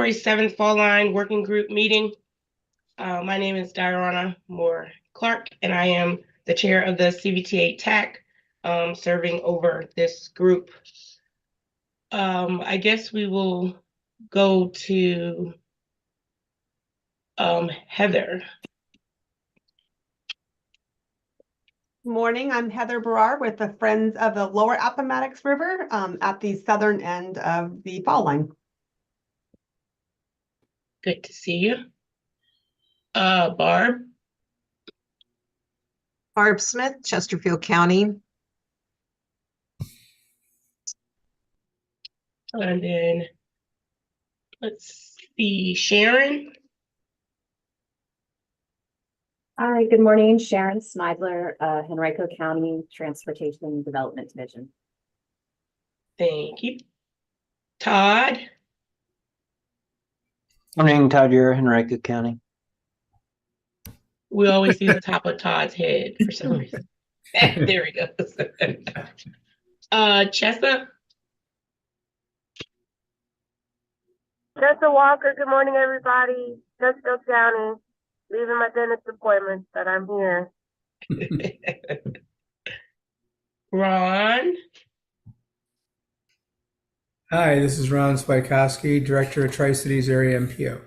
February 7th Fall Line Working Group meeting. My name is Diana Moore Clark, and I am the chair of the CVTA TAC, serving over this group. I guess we will go to Heather. Morning, I'm Heather Barrar with the Friends of the Lower Appomattox River at the southern end of the Fall Line. Good to see you. Barb. Barb Smith, Chesterfield County. And then let's see, Sharon. Hi, good morning. Sharon Smidler, Henrico County Transportation Development Division. Thank you. Todd. Morning, Todd. You're Henrico County. We always see the top of Todd's head for some reason. There he goes. Chessa. Chessa Walker, good morning, everybody. Chesterfield County, leaving my dentist appointment, but I'm here. Ron. Hi, this is Ron Spikowski, Director of Tri-Cities Area MPO.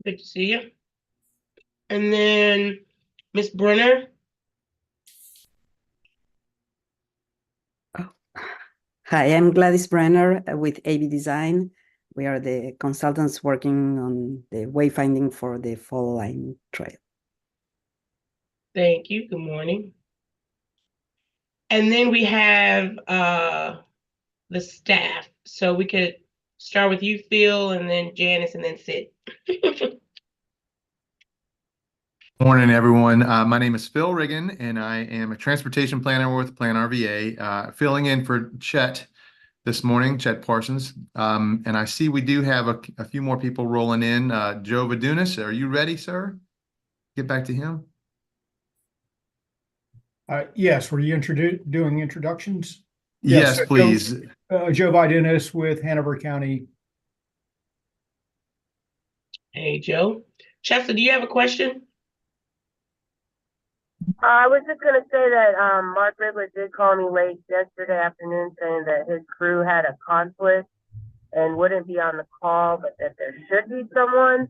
Good to see you. And then Miss Brunner. Hi, I'm Gladys Brenner with AB Design. We are the consultants working on the wayfinding for the Fall Line Trail. Thank you. Good morning. And then we have the staff. So we could start with you, Phil, and then Janice, and then Sid. Morning, everyone. My name is Phil Riggin, and I am a transportation planner with Plan RVA, filling in for Chet this morning, Chet Parsons. And I see we do have a few more people rolling in. Joe Vadunas, are you ready, sir? Get back to him. Yes, were you doing introductions? Yes, please. Joe Vadunas with Hanover County. Hey, Joe. Chester, do you have a question? I was just going to say that Mark Riddler did call me late yesterday afternoon saying that his crew had a conflict and wouldn't be on the call, but that there should be someone.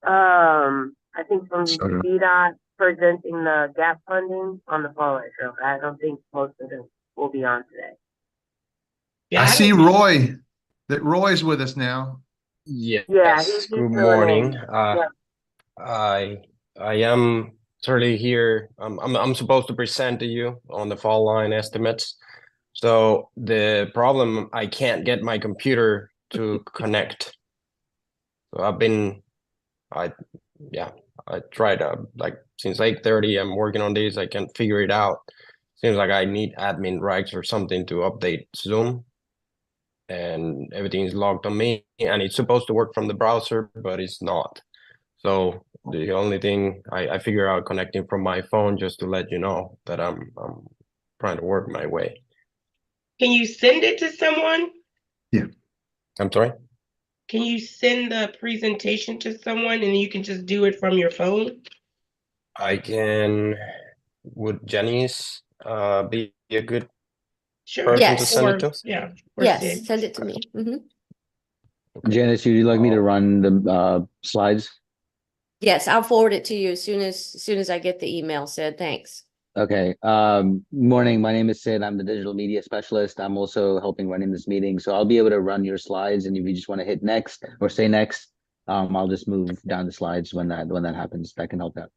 I think from CDOT presenting the gap funding on the Fall Line Trail. I don't think most of them will be on today. Yeah, I see Roy. That Roy's with us now. Yeah, Yes. Good morning. I am certainly here. I'm supposed to present to you on the Fall Line estimates. So the problem, I can't get my computer to connect. So I tried like since 8:30. I'm working on this. I can't figure it out. Seems like I need admin rights or something to update Zoom, and everything's logged on me. And it's supposed to work from the browser, but it's not. So the only thing I figure out connecting from my phone, just to let you know that I'm trying to work my way. Can you send it to someone? Yeah. I'm sorry? Can you send the presentation to someone and you can just do it from your phone? I can. Would Janice be a good person to send it to? Yeah. Yes, send it to me. Okay. Janice, would you like me to run the slides? Yes, I'll forward it to you as soon as I get the email, Sid. Thanks. Okay. Morning. My name is Sid. I'm the digital media specialist. I'm also helping running this meeting. So I'll be able to run your slides. And if you just want to hit next or say next, I'll just move down the slides when that happens. That can help out.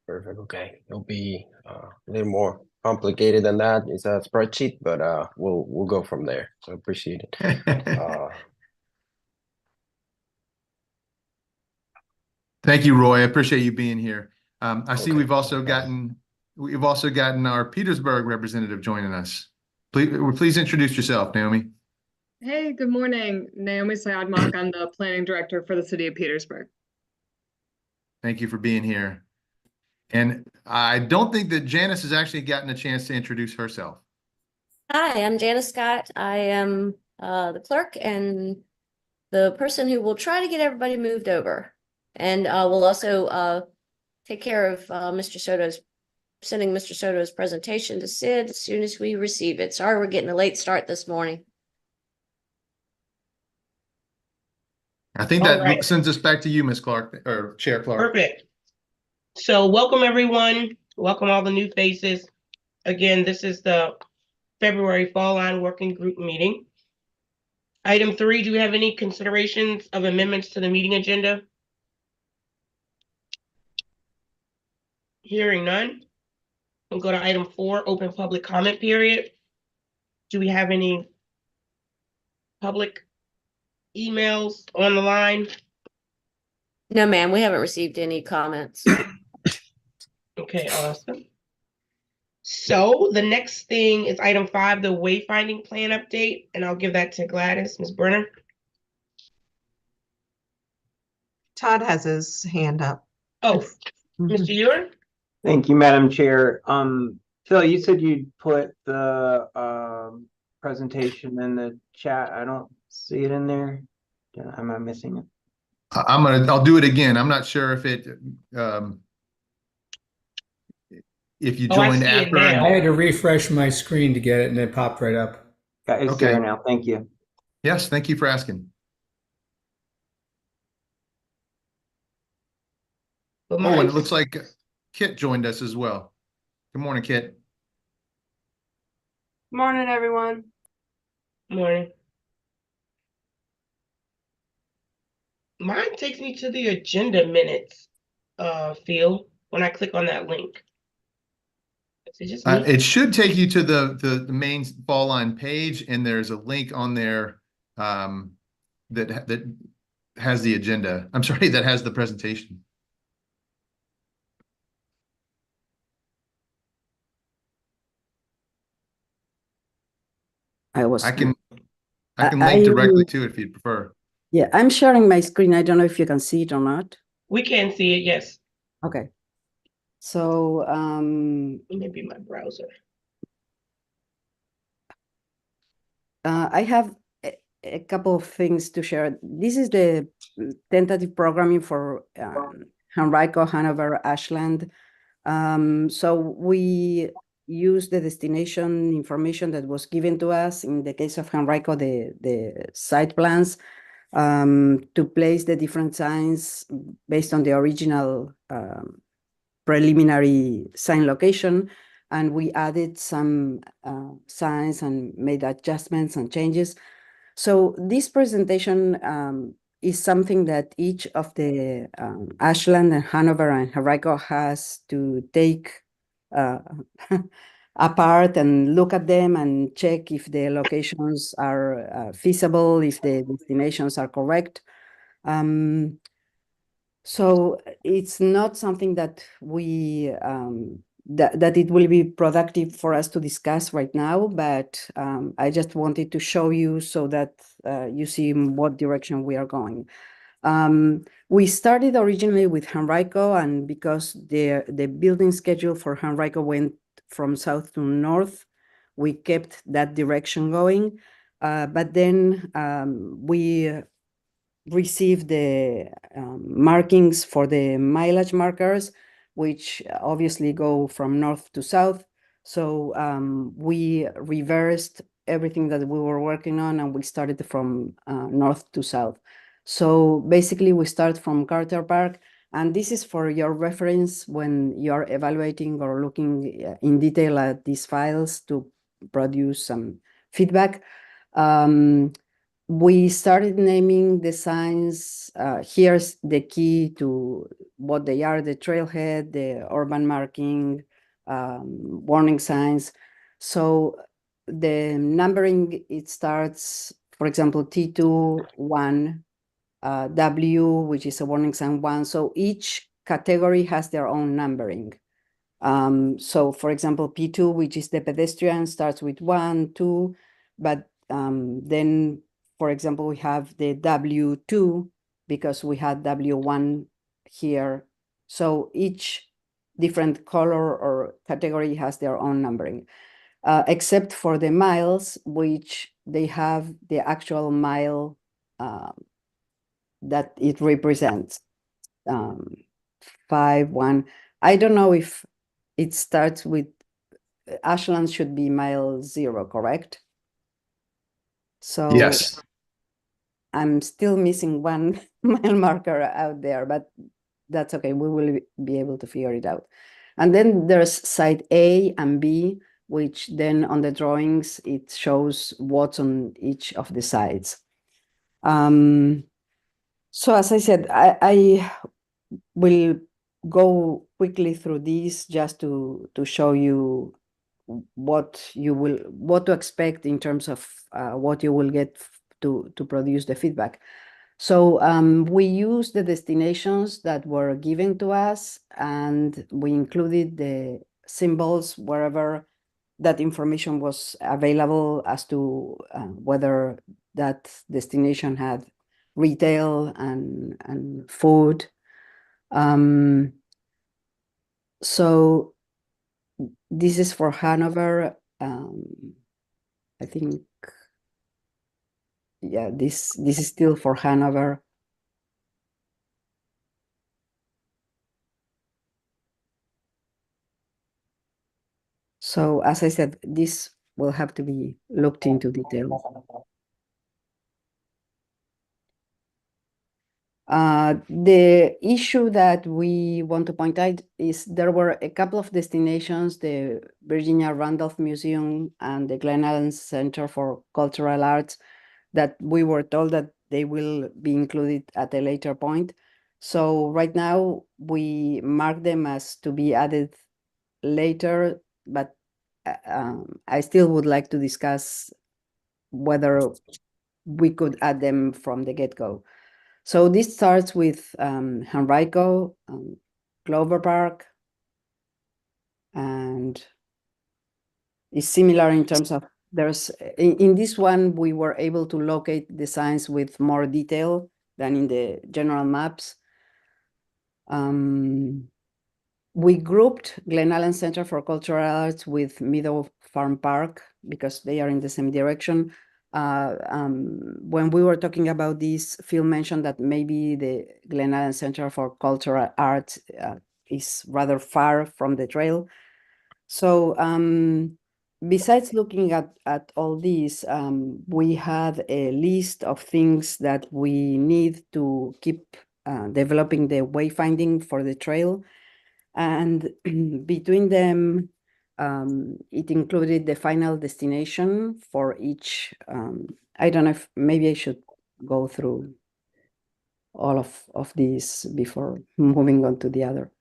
Perfect. Okay. It'll be a little more complicated than that. It's a spreadsheet, but we'll go from there. So appreciate it. Thank you, Roy. I appreciate you being here. I see we've also gotten our Petersburg representative joining us. Please introduce yourself, Naomi. Hey, good morning. Naomi Sayadmak. I'm the planning director for the city of Petersburg. Thank you for being here. And I don't think that Janice has actually gotten a chance to introduce herself. Hi, I'm Janice Scott. I am the clerk and the person who will try to get everybody moved over. And we'll also take care of sending Mr. Soto's presentation to Sid as soon as we receive it. Sorry, we're getting a late start this morning. I think All that right. sends us back to you, Ms. Clark, or Chair Clark. Perfect. So welcome, everyone. Welcome all the new faces. Again, this is the February Fall Line Working Group meeting. Item 3, do we have any considerations of amendments to the meeting agenda? Hearing none. We'll go to item 4, open public comment period. Do we have any public emails on the line? No, ma'am, we haven't received any comments. Okay, awesome. So the next thing is item 5, the wayfinding plan update, and I'll give that to Gladys, Ms. Brenner. Todd has his hand up. Oh, Mr. Ewan? Thank you, Madam Chair. Phil, you said you'd put the presentation in the chat. I don't see it in there. Am I missing it? I'll do it again. I'm not sure if it if you Oh, I joined see it after. now. I had to refresh my screen to get it and it popped right up. It's Okay. there now. Thank you. Yes, thank you for asking. But Oh, and mine's- it looks like Kit joined us as well. Good morning, Kit. Morning, everyone. Morning. Mine takes me to the agenda minutes, Phil, when I click on that link. Is it just me? It should take you to the main Fall Line page, and there's a link on there that has the agenda. I'm sorry, that has the presentation. I can link directly to it if you'd prefer. Yeah, I'm sharing my screen. I don't know if you can see it or not. We can see it, yes. Okay. So, Maybe my browser. I have a couple of things to share. This is the tentative programming for Henrico, Hanover, Ashland. So we use the destination information that was given to us. In the case of Henrico, the site plans to place the different signs based on the original preliminary sign location. And we added some signs and made adjustments and changes. So this presentation is something that each of the Ashland and Hanover and Henrico has to take apart and look at them and check if the locations are feasible, if the destinations are correct. So it's not something that we that it will be productive for us to discuss right now, but I just wanted to show you so that you see in what direction we are going. We started originally with Henrico, and because the building schedule for Henrico went from south to north, we kept that direction going. But then we received the markings for the mileage markers, which obviously go from north to south. So we reversed everything that we were working on, and we started from north to south. So basically we start from Carter Park, and this is for your reference when you're evaluating or looking in detail at these files to produce some feedback. We started naming the signs. Here's the key to what they are: the trailhead, the urban marking, warning signs. So the numbering, it starts, for example, T2-1, W, which is a warning sign 1. So each category has their own numbering. So for example, P2, which is the pedestrian, starts with 1, 2, but then, for example, we have the W2 because we had W1 here. So each different color or category has their own numbering, except for the miles, which they have the actual mile that it represents. 5, 1. I don't know if it starts with Ashland should be mile 0, correct? So Yes. I'm still missing one mile marker out there, but that's okay. We will be able to figure it out. And then there's side A and B, which then on the drawings, it shows what's on each of the sides. So as I said, I will go quickly through these just to show you what to expect in terms of what you will get to produce the feedback. So we used the destinations that were given to us, and we included the symbols wherever that information was available as to whether that destination had retail and food. So this is for Hanover. I think, yeah, this is still for Hanover. So as I said, this will have to be looked into detail. The issue that we want to point out is there were a couple of destinations, the Virginia Randolph Museum and the Glen Allen Center for Cultural Arts, that we were told that they will be included at a later point. So right now we mark them as to be added later, but I still would like to discuss whether we could add them from the get-go. So this starts with Henrico, Clover Park, and is similar in terms of in this one, we were able to locate the signs with more detail than in the general maps. We grouped Glen Allen Center for Cultural Arts with Meadow Farm Park because they are in the same direction. When we were talking about this, Phil mentioned that maybe the Glen Allen Center for Cultural Arts is rather far from the trail. So besides looking at all these, we had a list of things that we need to keep developing the wayfinding for the trail. And between them, it included the final destination for each. I don't know if maybe I should go through all of these before moving on to the other.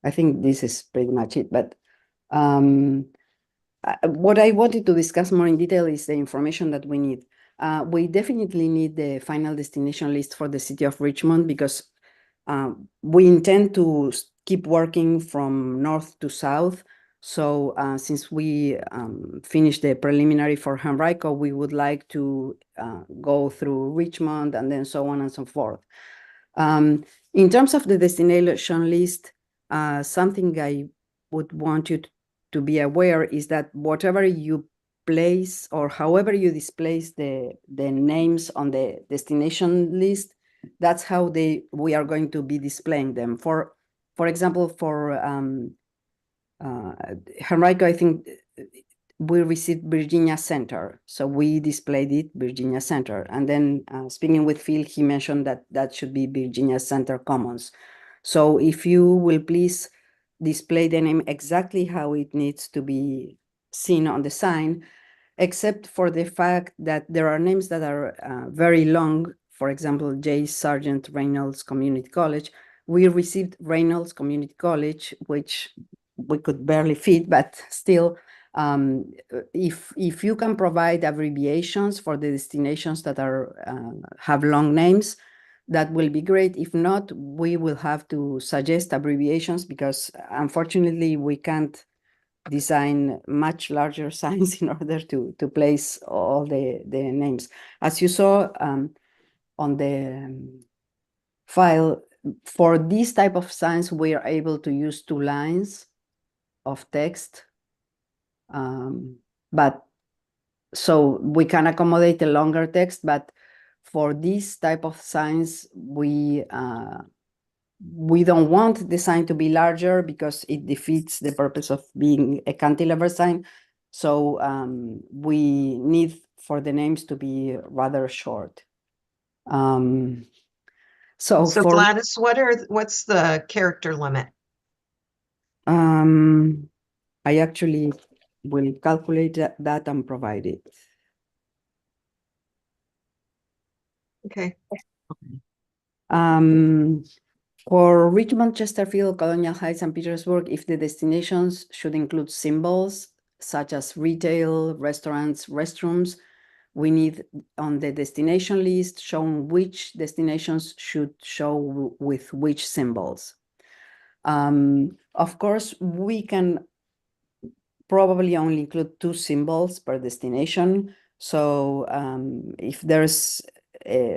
I think this is pretty much it, but what I wanted to discuss more in detail is the information that we need. We definitely need the final destination list for the city of Richmond because we intend to keep working from north to south. So since we finished the preliminary for Henrico, we would like to go through Richmond and then so on and so forth. In terms of the destination list, something I would want you to be aware is that whatever you place or however you displace the names on the destination list, that's how we are going to be displaying them. For example, for Henrico, I think we received Virginia Center, so we displayed it Virginia Center. And then speaking with Phil, he mentioned that should be Virginia Center Commons. So if you will please display the name exactly how it needs to be seen on the sign, except for the fact that there are names that are very long. For example, J. Sargent Reynolds Community College. We received Reynolds Community College, which we could barely fit, but still, if you can provide abbreviations for the destinations that have long names, that will be great. If not, we will have to suggest abbreviations because unfortunately we can't design much larger signs in order to place all the names. As you saw on the file, for this type of signs, we are able to use 2 lines of text. But so we can accommodate a longer text, but for this type of signs, we don't want the sign to be larger because it defeats the purpose of being a cantilever sign. So we need for the names to be rather short. So So for Gladys, what's the character limit? I actually will calculate that and provide it. Okay. For Richmond, Chesterfield, Colonial Heights, and Petersburg, if the destinations should include symbols such as retail, restaurants, restrooms, we need on the destination list shown which destinations should show with which symbols. Of course, we can probably only include 2 symbols per destination. So if there's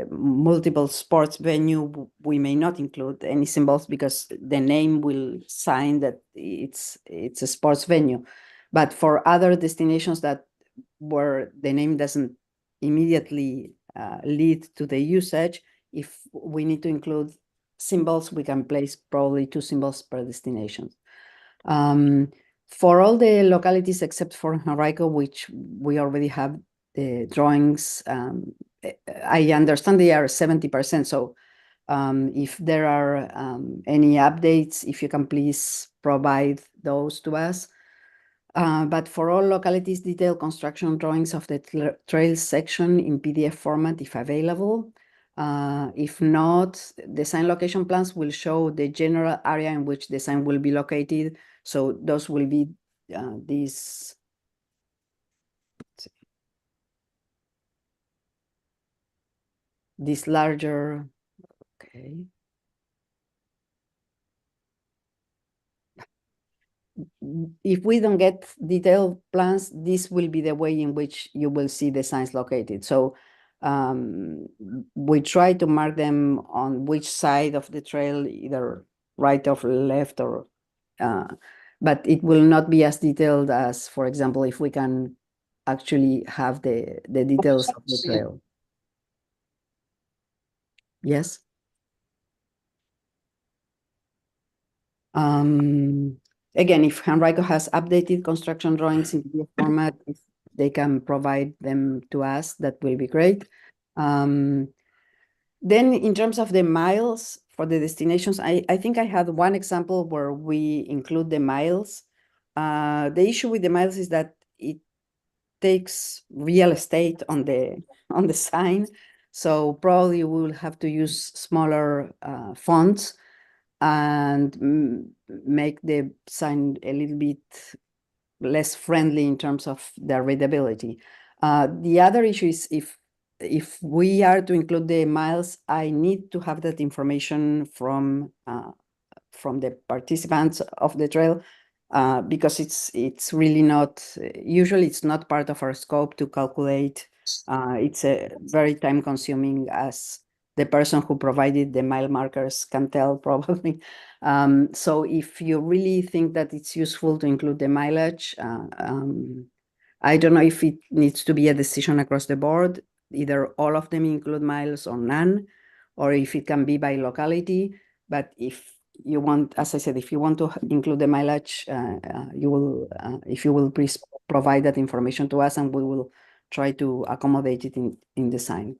multiple sports venue, we may not include any symbols because the name will sign that it's a sports venue. But for other destinations that where the name doesn't immediately lead to the usage, if we need to include symbols, we can place probably 2 symbols per destination. For all the localities except for Henrico, which we already have the drawings, I understand they are 70%. So if there are any updates, if you can please provide those to us. But for all localities, detailed construction drawings of the trail section in PDF format, if available. If not, the sign location plans will show the general area in which the sign will be located. So those will be these. This larger, okay. If we don't get detailed plans, this will be the way in which you will see the signs located. So we try to mark them on which side of the trail, either right or left, or but it will not be as detailed as, for example, if we can actually have the details of the trail. Yes. Again, if Henrico has updated construction drawings in PDF format, if they can provide them to us, that will be great. Then in terms of the miles for the destinations, I think I had one example where we include the miles. The issue with the miles is that it takes real estate on the sign. So probably we will have to use smaller fonts and make the sign a little bit less friendly in terms of their readability. The other issue is if we are to include the miles, I need to have that information from the participants of the trail, because it's really not, usually it's not part of our scope to calculate. It's a very time consuming, as the person who provided the mile markers can tell probably. So if you really think that it's useful to include the mileage, I don't know if it needs to be a decision across the board, either all of them include miles or none, or if it can be by locality. But if you want, as I said, if you want to include the mileage, if you will please provide that information to us, and we will try to accommodate it in the sign.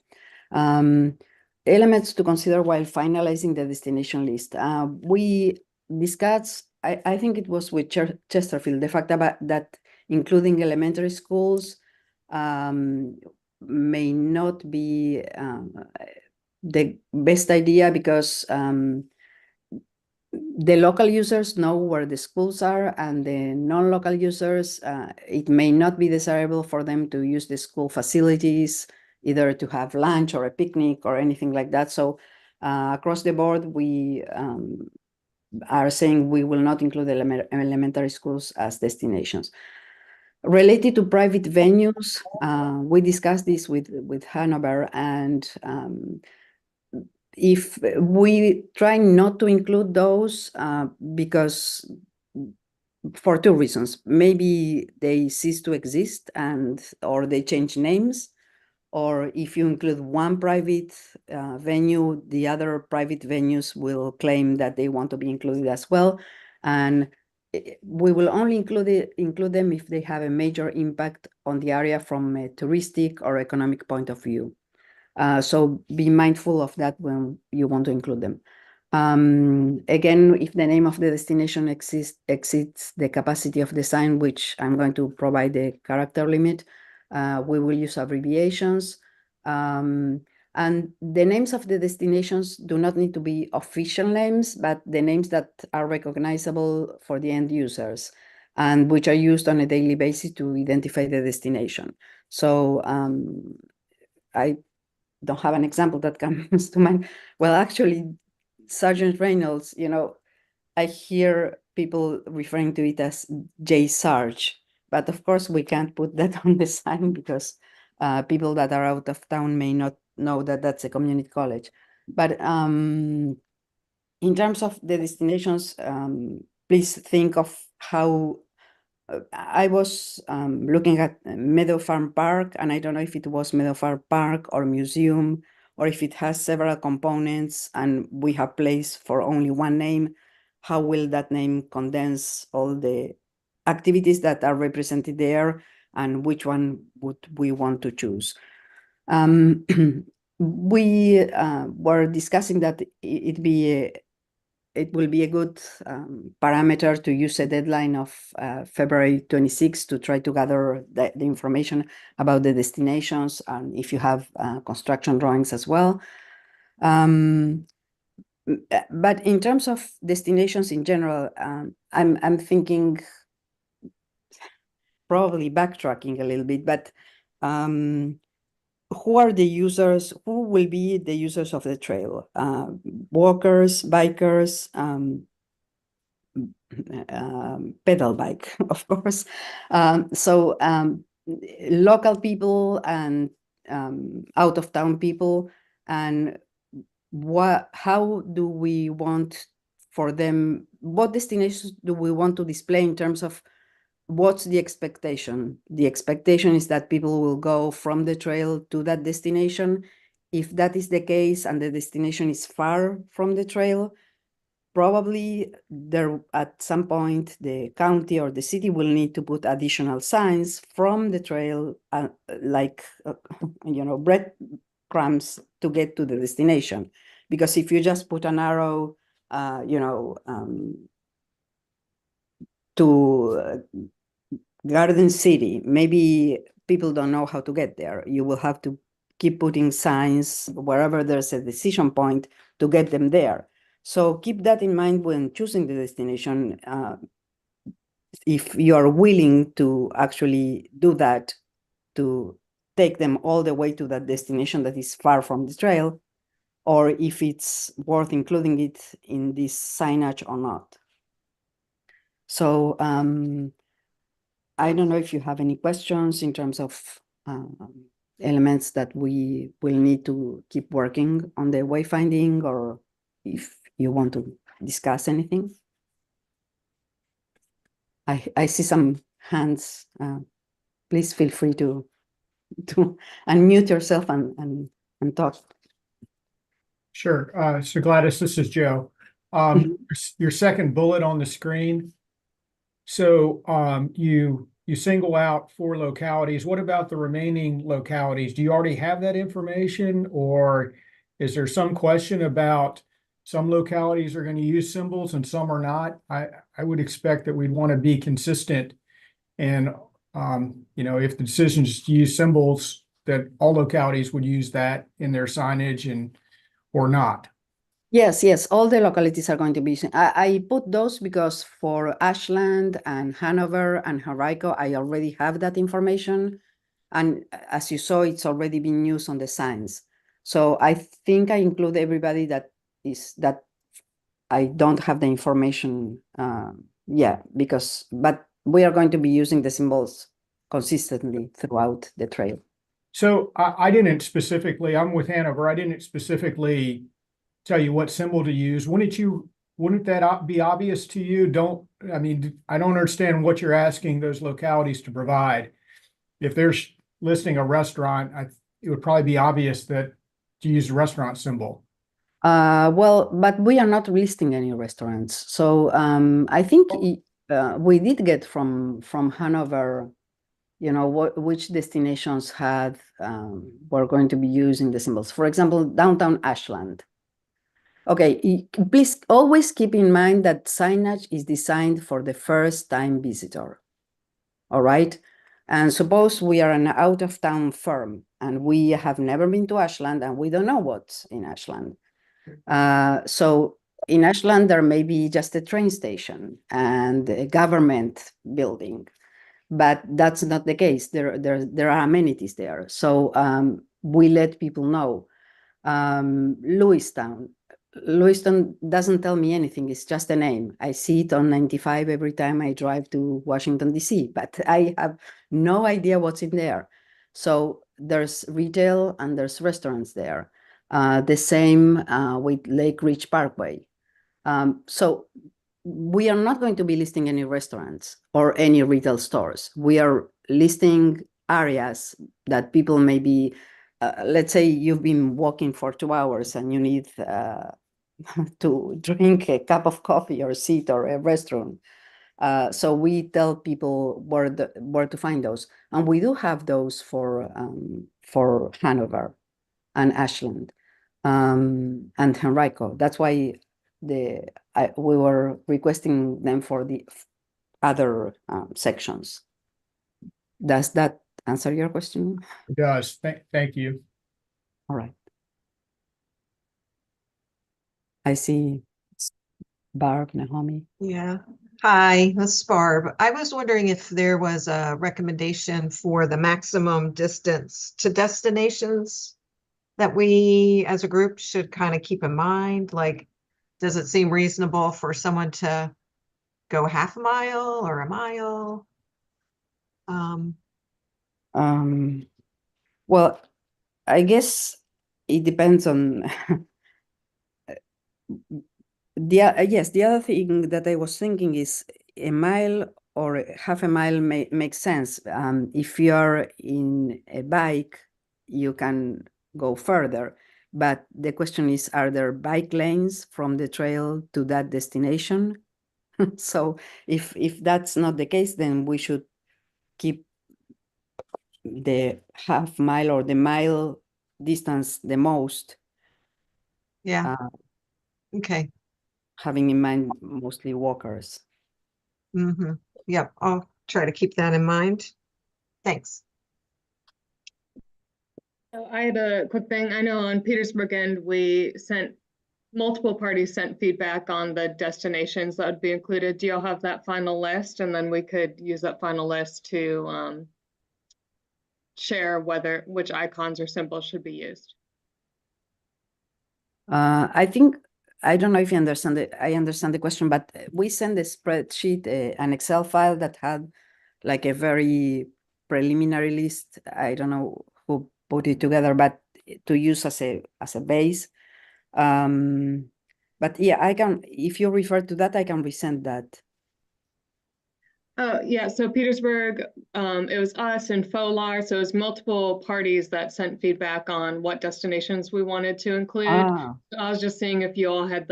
Elements to consider while finalizing the destination list. We discussed, I think it was with Chesterfield, the fact that including elementary schools may not be the best idea, because the local users know where the schools are, and the non-local users, it may not be desirable for them to use the school facilities, either to have lunch or a picnic or anything like that. So across the board, we are saying we will not include elementary schools as destinations. Related to private venues, we discussed this with Hanover, and if we try not to include those because for two reasons. Maybe they cease to exist or they change names, or if you include one private venue, the other private venues will claim that they want to be included as well. And we will only include them if they have a major impact on the area from a touristic or economic point of view. So be mindful of that when you want to include them. Again, if the name of the destination exceeds the capacity of the sign, which I'm going to provide the character limit, we will use abbreviations. And the names of the destinations do not need to be official names, but the names that are recognizable for the end users and which are used on a daily basis to identify the destination. So I don't have an example that comes to mind. Well, actually, Sergeant Reynolds, I hear people referring to it as J Sarge, but of course we can't put that on the sign because people that are out of town may not know that that's a community college. But in terms of the destinations, please think of how I was looking at Meadow Farm Park, and I don't know if it was Meadow Farm Park or museum, or if it has several components and we have place for only one name. How will that name condense all the activities that are represented there, and which one would we want to choose? We were discussing that it will be a good parameter to use a deadline of February 26 to try to gather the information about the destinations, and if you have construction drawings as well. But in terms of destinations in general, I'm thinking, probably backtracking a little bit, but who are the users? Who will be the users of the trail? Walkers, bikers, pedal bike, of course. So local people and out of town people, and how do we want for them? What destinations do we want to display in terms of what's the expectation? The expectation is that people will go from the trail to that destination. If that is the case and the destination is far from the trail, probably there at some point the county or the city will need to put additional signs from the trail, breadcrumbs to get to the destination. Because if you just put an arrow, to Garden City, maybe people don't know how to get there. You will have to keep putting signs wherever there's a decision point to get them there. So keep that in mind when choosing the destination. If you are willing to actually do that, to take them all the way to that destination that is far from the trail, or if it's worth including it in this signage or not. So I don't know if you have any questions in terms of elements that we will need to keep working on the wayfinding, or if you want to discuss anything. I see some hands. Please feel free to unmute yourself and talk. Sure. So Gladys, this is Joe. Your second bullet on the screen. So you single out 4 localities. What about the remaining localities? Do you already have that information, or is there some question about some localities are going to use symbols and some are not? I would expect that we'd want to be consistent, and if the decision is to use symbols, that all localities would use that in their signage or not. Yes, all the localities are going to be. I put those because for Ashland and Hanover and Henrico, I already have that information. And as you saw, it's already been used on the signs. So I think I include everybody that I don't have the information yet but we are going to be using the symbols consistently throughout the trail. So I didn't specifically, I'm with Hanover, I didn't specifically tell you what symbol to use. Wouldn't that be obvious to you? I don't understand what you're asking those localities to provide. If they're listing a restaurant, it would probably be obvious that to use the restaurant symbol. Well, but we are not listing any restaurants. So I think we did get from Hanover, which destinations were going to be using the symbols. For example, downtown Ashland. Okay, please always keep in mind that signage is designed for the first-time visitor. All right? And suppose we are an out-of-town firm and we have never been to Ashland and we don't know what's in Ashland. So in Ashland, there may be just a train station and a government building, but that's not the case. There are amenities there. So we let people know. Lewiston doesn't tell me anything. It's just a name. I see it on 95 every time I drive to Washington, D.C., but I have no idea what's in there. So there's retail and there's restaurants there. The same with Lake Ridge Parkway. So we are not going to be listing any restaurants or any retail stores. We are listing areas that people may be, let's say you've been walking for 2 hours and you need to drink a cup of coffee or sit or a restaurant. So we tell people where to find those. And we do have those for Hanover and Ashland and Henrico. That's why we were requesting them for the other sections. Does that answer your question? It does. Thank you. All right. I see Barb, Naomi. Yeah. Hi, this is Barb. I was wondering if there was a recommendation for the maximum distance to destinations that we as a group should kind of keep in mind. Like, does it seem reasonable for someone to go half a mile or a mile? Well, I guess it depends on the other thing that I was thinking is a mile or half a mile makes sense. If you're in a bike, you can go further. But the question is, are there bike lanes from the trail to that destination? So if that's not the case, then we should keep the half mile or the mile distance the most. Yeah. Okay. Having in mind mostly walkers. Mm-hmm. Yep. I'll try to keep that in mind. Thanks. So I had a quick thing. I know on Petersburg end, multiple parties sent feedback on the destinations that would be included. Do y'all have that final list? And then we could use that final list to share which icons or symbols should be used. I don't know if you understand it. I understand the question, but we sent a spreadsheet, an Excel file that had like a very preliminary list. I don't know who put it together, but to use as a base. But yeah, I can, if you refer to that, I can resend that. Oh, yeah. So Petersburg, it was us and FOLAR. So it was multiple parties that sent feedback on what destinations we wanted to include. So I was just seeing if you all had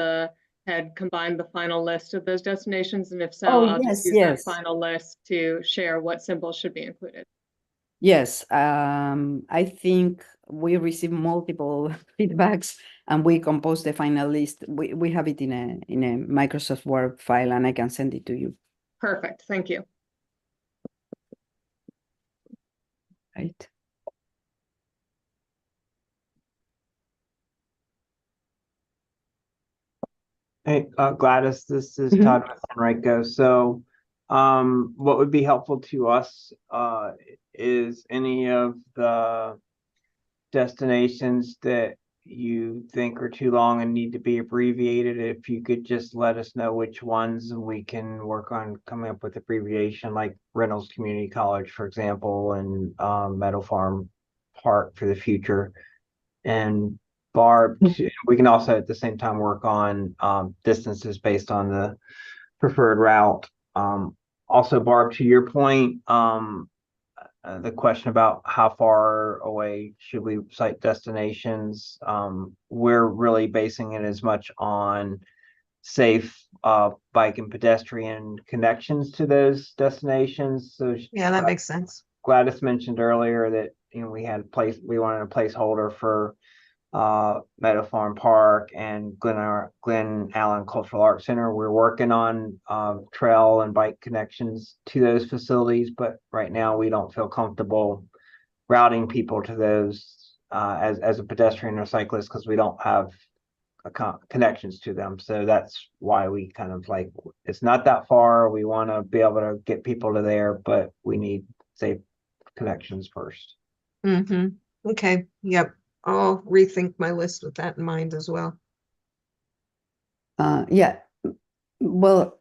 combined the final list of those destinations. And if so, I'll just use that final list to share what symbols should be included. Yes, I think we received multiple feedbacks and we composed the final list. We have it in a Microsoft Word file and I can send it to you. Perfect. Thank you. Right. Hey, Gladys, this is Todd with Henrico. So, what would be helpful to us is any of the destinations that you think are too long and need to be abbreviated, if you could just let us know which ones, and we can work on coming up with abbreviation, like Reynolds Community College, for example, and Meadow Farm Park for the future. And Barb, we can also at the same time work on distances based on the preferred route. Also, Barb, to your point, the question about how far away should we cite destinations, we're really basing it as much on safe bike and pedestrian connections to those destinations. So Yeah, that makes sense. Gladys mentioned earlier that we wanted a placeholder for Meadow Farm Park and Glen Allen Cultural Arts Center. We're working on trail and bike connections to those facilities, but right now we don't feel comfortable routing people to those as a pedestrian or cyclist, because we don't have connections to them. So that's why we kind of like, it's not that far. We want to be able to get people to there, but we need safe connections first. Mm-hmm. Okay. Yep. I'll rethink my list with that in mind as well. Yeah. Well,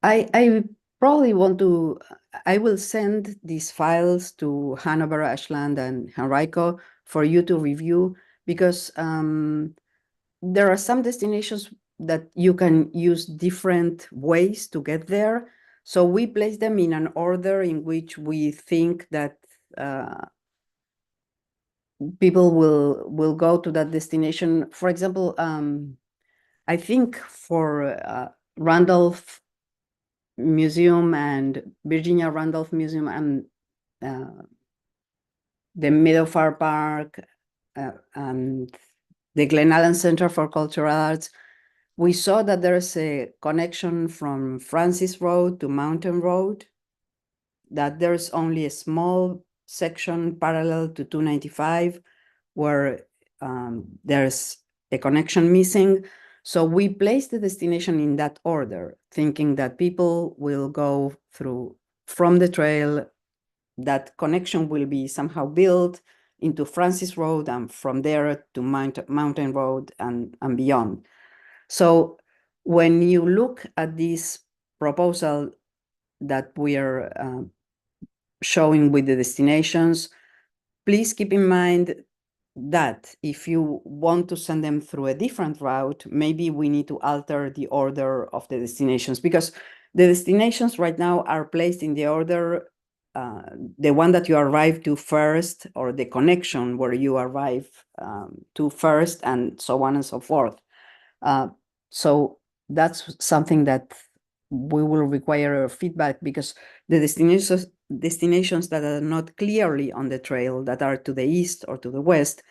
I probably want to, I will send these files to Hanover, Ashland, and Henrico for you to review, because there are some destinations that you can use different ways to get there. So we place them in an order in which we think that people will go to that destination. For example, I think for Randolph Museum and Virginia Randolph Museum and the Meadow Farm Park and the Glen Allen Center for Cultural Arts, we saw that there's a connection from Francis Road to Mountain Road, that there's only a small section parallel to 295 where there's a connection missing. So we place the destination in that order, thinking that people will go through from the trail, that connection will be somehow built into Francis Road, and from there to Mountain Road and beyond. So when you look at this proposal that we are showing with the destinations, please keep in mind that if you want to send them through a different route, maybe we need to alter the order of the destinations, because the destinations right now are placed in the order, the one that you arrive to first, or the connection where you arrive to first, and so on and so forth. So that's something that we will require feedback, because the destinations that are not clearly on the trail, that are to the east or to the west,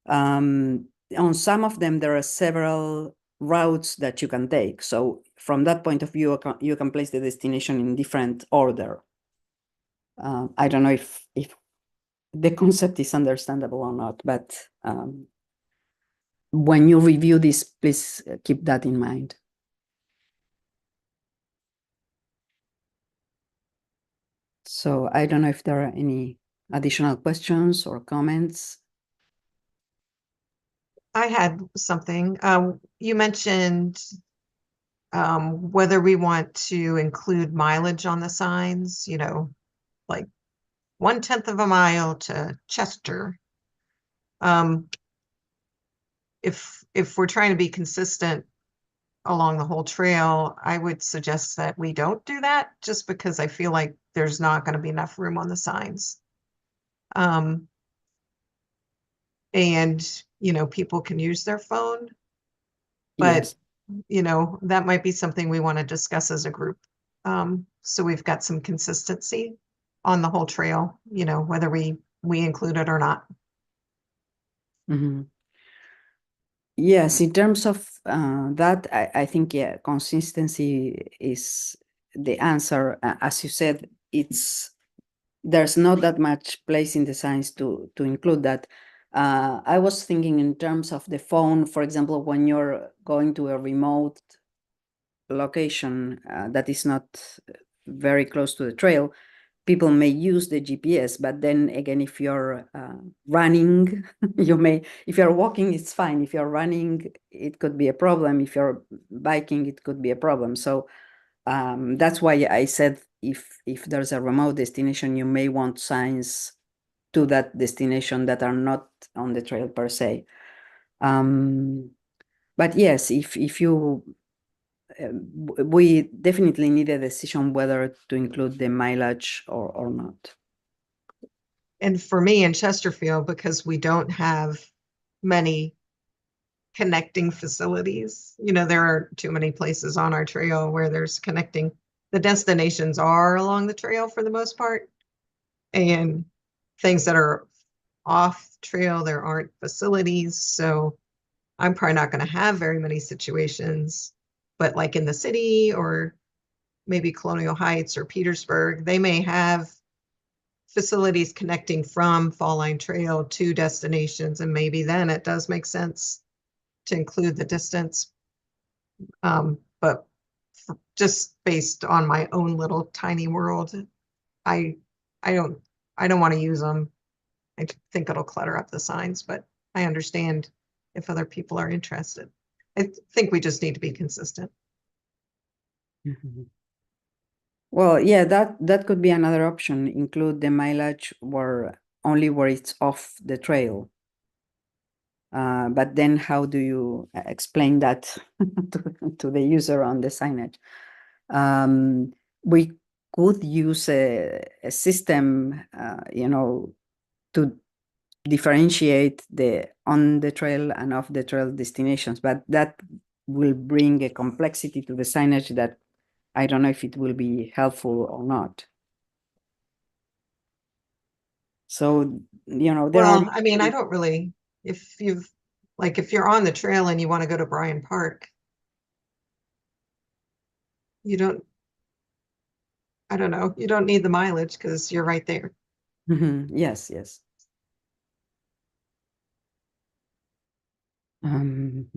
on some of them there are several routes that you can take. So from that point of view, you can place the destination in different order. I don't know if the concept is understandable or not, but when you review this, please keep that in mind. So I don't know if there are any additional questions or comments. I had something. You mentioned whether we want to include mileage on the signs, like 1/10 of a mile to Chester. If we're trying to be consistent along the whole trail, I would suggest that we don't do that, just because I feel like there's not going to be enough room on the signs. And people can use their phone, but Yes. that might be something we want to discuss as a group. So we've got some consistency on the whole trail, whether we include it or not. Mm-hmm. Yes, in terms of that, I think, yeah, consistency is the answer. As you said, there's not that much place in the signs to include that. I was thinking in terms of the phone, for example, when you're going to a remote location that is not very close to the trail, people may use the GPS, but then again, if you're running, if you're walking, it's fine. If you're running, it could be a problem. If you're biking, it could be a problem. So that's why I said if there's a remote destination, you may want signs to that destination that are not on the trail per se. But yes, if you, we definitely need a decision whether to include the mileage or not. And for me in Chesterfield, because we don't have many connecting facilities, there are too many places on our trail where there's connecting. The destinations are along the trail for the most part. And things that are off trail, there aren't facilities. So I'm probably not going to have very many situations, but like in the city or maybe Colonial Heights or Petersburg, they may have facilities connecting from Fall Line Trail to destinations. And maybe then it does make sense to include the distance. But just based on my own little tiny world, I don't want to use them. I think it'll clutter up the signs, but I understand if other people are interested. I think we just need to be consistent. Mm-hmm. Well, yeah, that could be another option. Include the mileage only where it's off the trail. But then how do you explain that to the user on the signage? We could use a system, to differentiate the on the trail and off the trail destinations, but that will bring a complexity to the signage that I don't know if it will be helpful or not. So, I mean, I don't really, if you're on the trail and you want to go to Bryan Park, I don't know, you don't need the mileage because you're right there. Mm-hmm. Yes.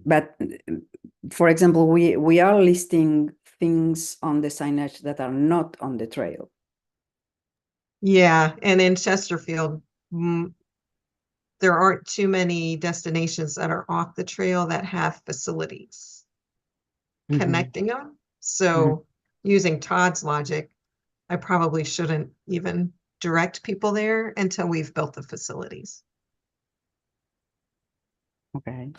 But for example, we are listing things on the signage that are not on the trail. Yeah, and in Chesterfield, there aren't too many destinations that are off the trail that have facilities connecting them. So using Todd's logic, I probably shouldn't even direct people there until we've built the facilities. Okay.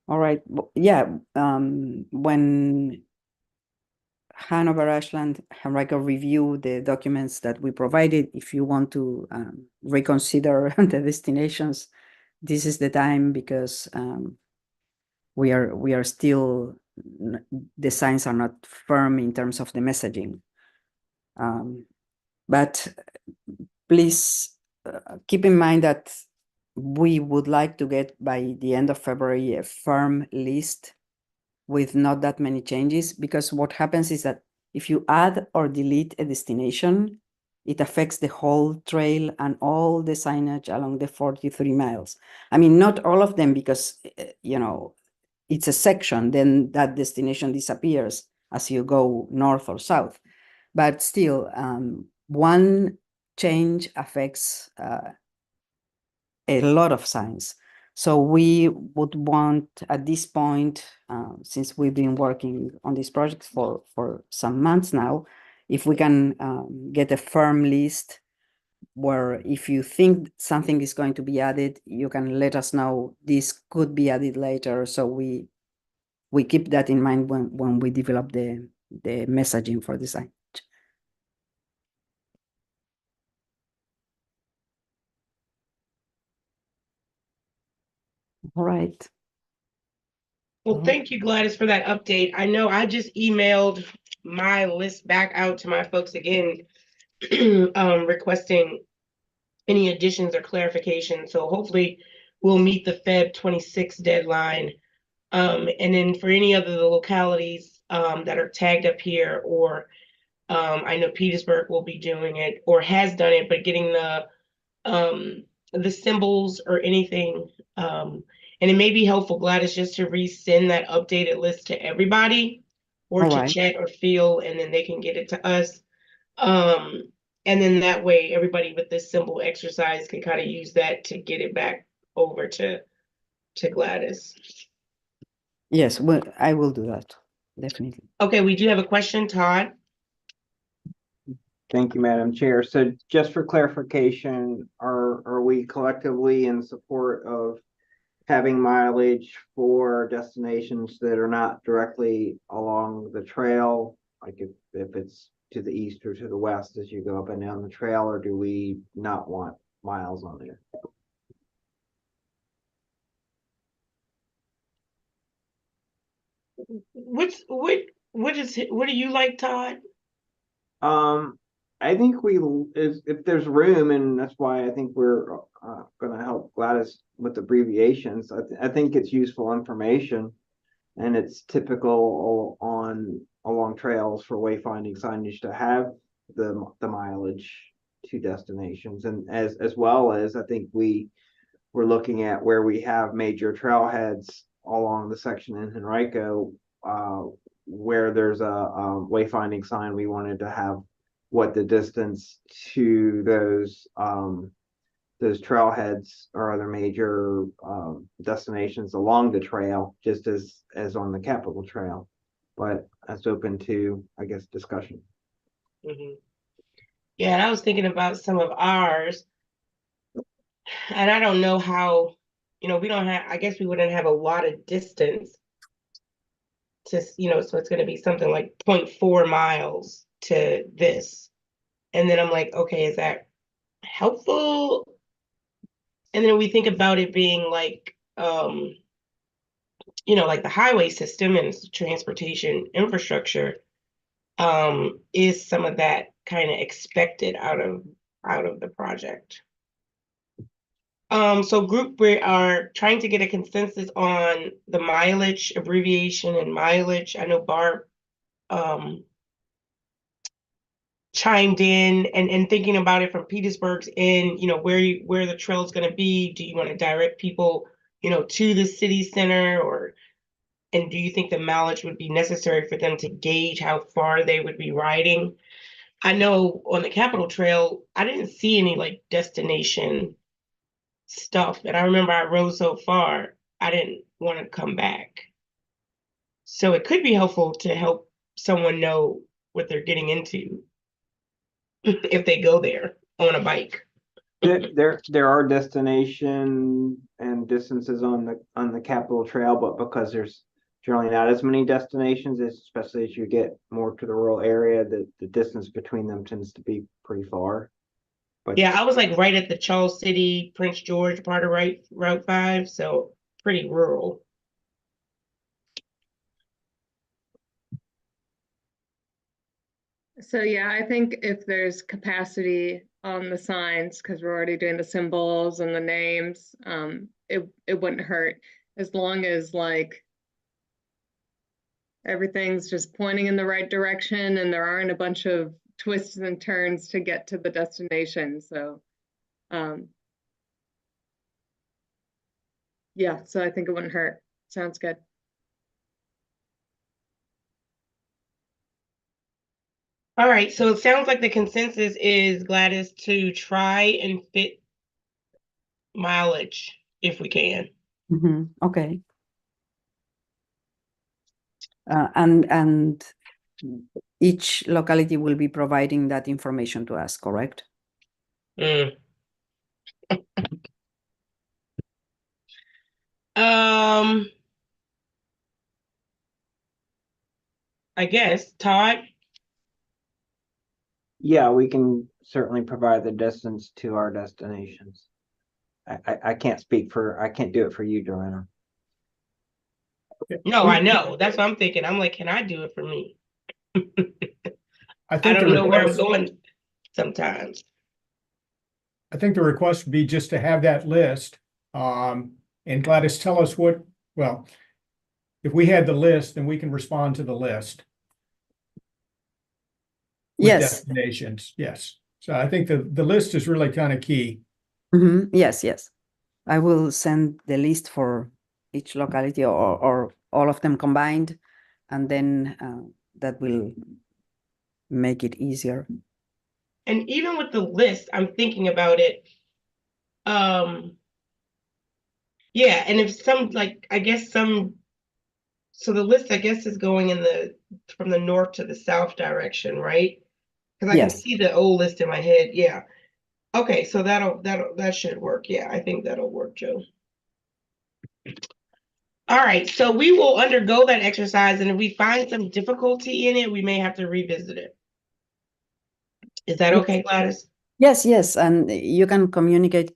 All right. Yeah. When Hanover, Ashland, Henrico review the documents that we provided, if you want to reconsider the destinations, this is the time, because we are still, the signs are not firm in terms of the messaging. But please keep in mind that we would like to get by the end of February a firm list with not that many changes, because what happens is that if you add or delete a destination, it affects the whole trail and all the signage along the 43 miles. I mean, not all of them, because, it's a section, then that destination disappears as you go north or south. But still, one change affects a lot of signs. So we would want at this point, since we've been working on this project for some months now, if we can get a firm list where if you think something is going to be added, you can let us know this could be added later. So we keep that in mind when we develop the messaging for the sign. All right. Well, thank you, Gladys, for that update. I know I just emailed my list back out to my folks again, requesting any additions or clarifications. So hopefully we'll meet the Feb 26 deadline. And then for any of the localities that are tagged up here, or I know Petersburg will be doing it or has done it, but getting the symbols or anything. And it may be helpful, Gladys, just to resend that updated list to everybody, or to Chet or Phil, and then they can get it to us. And then that way, everybody with this simple exercise can kind of use that to get it back over to Gladys. Yes, well, I will do that, definitely. Okay, we do have a question, Todd. Thank you, Madam Chair. So just for clarification, are we collectively in support of having mileage for destinations that are not directly along the trail? Like if it's to the east or to the west as you go up and down the trail, or do we not want miles on there? What do you like, Todd? I think if there's room, and that's why I think we're going to help Gladys with abbreviations. I think it's useful information, and it's typical along trails for wayfinding signage to have the mileage to destinations, and as well as I think we're looking at where we have major trailheads along the section in Henrico, where there's a wayfinding sign. We wanted to have what the distance to those trailheads or other major destinations along the trail, just as on the Capitol Trail. But that's open to, I guess, discussion. Mm-hmm. Yeah, and I was thinking about some of ours, and I don't know how, we don't have, I guess we wouldn't have a lot of distance to, so it's going to be something like 0.4 miles to this. And then I'm like, okay, is that helpful? And then we think about it being like, like the highway system and transportation infrastructure, is some of that kind of expected out of the project. So group, we are trying to get a consensus on the mileage, abbreviation and mileage. I know Barb chimed in and thinking about it from Petersburg's end, where the trail is going to be. Do you want to direct people, to the city center, and do you think the mileage would be necessary for them to gauge how far they would be riding? I know on the Capitol Trail, I didn't see any like destination stuff. And I remember I rode so far, I didn't want to come back. So it could be helpful to help someone know what they're getting into if they go there on a bike. There are destination and distances on the Capitol Trail, but because there's generally not as many destinations, especially as you get more to the rural area, the distance between them tends to be pretty far. But yeah, I was like right at the Charles City, Prince George part of Route 5, so pretty rural. So yeah, I think if there's capacity on the signs, because we're already doing the symbols and the names, it wouldn't hurt, as long as like everything's just pointing in the right direction and there aren't a bunch of twists and turns to get to the destination. So yeah, so I think it wouldn't hurt. Sounds good. All right, so it sounds like the consensus is, Gladys, to try and fit mileage if we can. Mm-hmm. Okay. And each locality will be providing that information to us, correct? I guess, Todd. yeah, we can certainly provide the distance to our destinations. I can't do it for you, Joanna. No, I know. That's what I'm thinking. I'm like, can I do it for me? I I don't know where I'm request, going sometimes. I think the request would be just to have that list. And Gladys, tell us well, if we had the list, then we can respond to the list. With Yes. destinations, yes. So I think the list is really kind of key. Mm-hmm. Yes, yes. I will send the list for each locality or all of them combined, and then that will make it easier. And even with the list, I'm thinking about it. Yeah, and if some, like, I guess some, so the list, I guess, is going in from the north to the south direction, right? Because I can Yes. see the old list in my head, yeah. Okay, so that should work. Yeah, I think that'll work, Joe. All right, so we will undergo that exercise, and if we find some difficulty in it, we may have to revisit it. Is that Yes. okay, Gladys? Yes, and you can communicate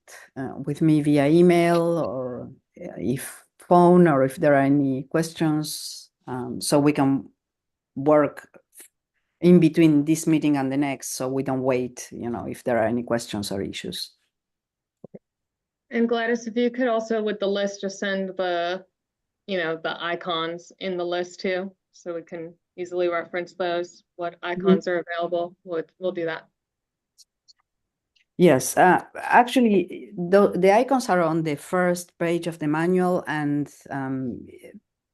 with me via email or if phone, or if there are any questions, so we can work in between this meeting and the next, so we don't wait, if there are any questions or issues. And Gladys, if you could also with the list, just send the icons in the list too, so we can easily reference those, what icons are available. We'll do that. Yes, actually, the icons are on the first page of the manual, and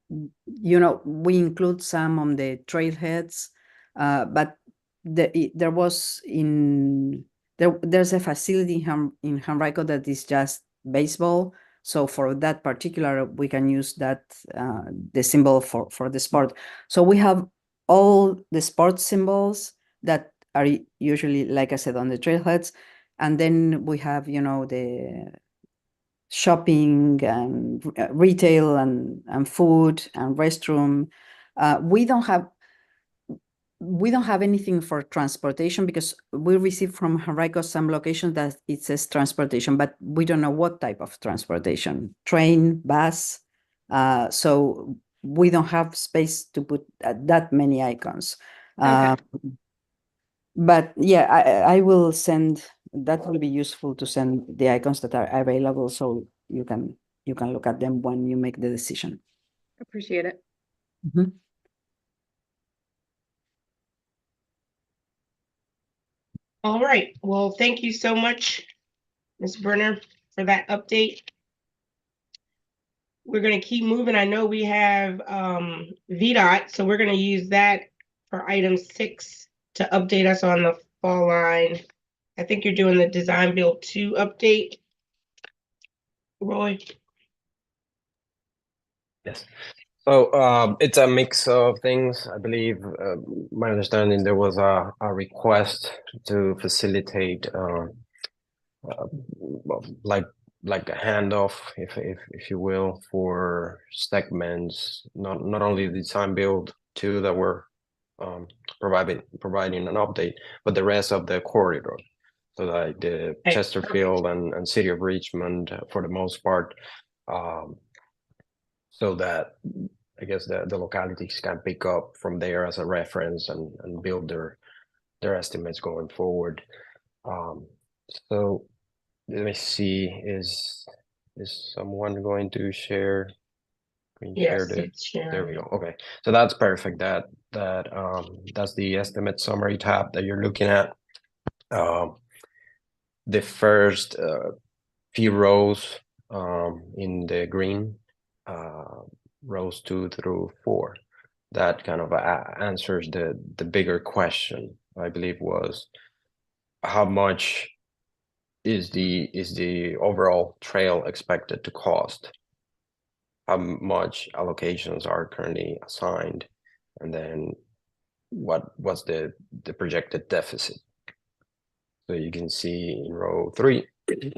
we include some on the trailheads, but there's a facility in Henrico that is just baseball. So for that particular, we can use that the symbol for the sport. So we have all the sports symbols that are usually, like I said, on the trailheads. And then we have, the shopping and retail and food and restroom. We don't have anything for transportation, because we receive from Henrico some locations that it says transportation, but we don't know what type of transportation, train, bus. So we don't have space to put that many icons. Okay. But yeah, I will send, that will be useful to send the icons that are available, so you can look at them when you make the decision. Appreciate it. Mhm. All right, well, thank you so much, Ms. Brenner, for that update. We're gonna keep moving. I know we have VDOT, so we're gonna use that for item 6 to update us on the fall line. I think you're doing the design build 2 update, Roy. Yes. So it's a mix of things. I believe my understanding there was a request to facilitate like a handoff, if you will, for segments, not only the design build 2 that we're providing an update, but the rest of the corridor. So like the Chesterfield and City of Richmond for the most part, so that I guess the localities can pick up from there as a reference and build their estimates going forward. So let me see, is someone going to share? Yes, there we go. Okay, so that's perfect. That's the estimate summary tab that you're looking at. The first few rows in the green, rows 2 through 4, that kind of answers the bigger question, I believe, was how much is the overall trail expected to cost, how much allocations are currently assigned, and then what's the projected deficit. So you can see in row 3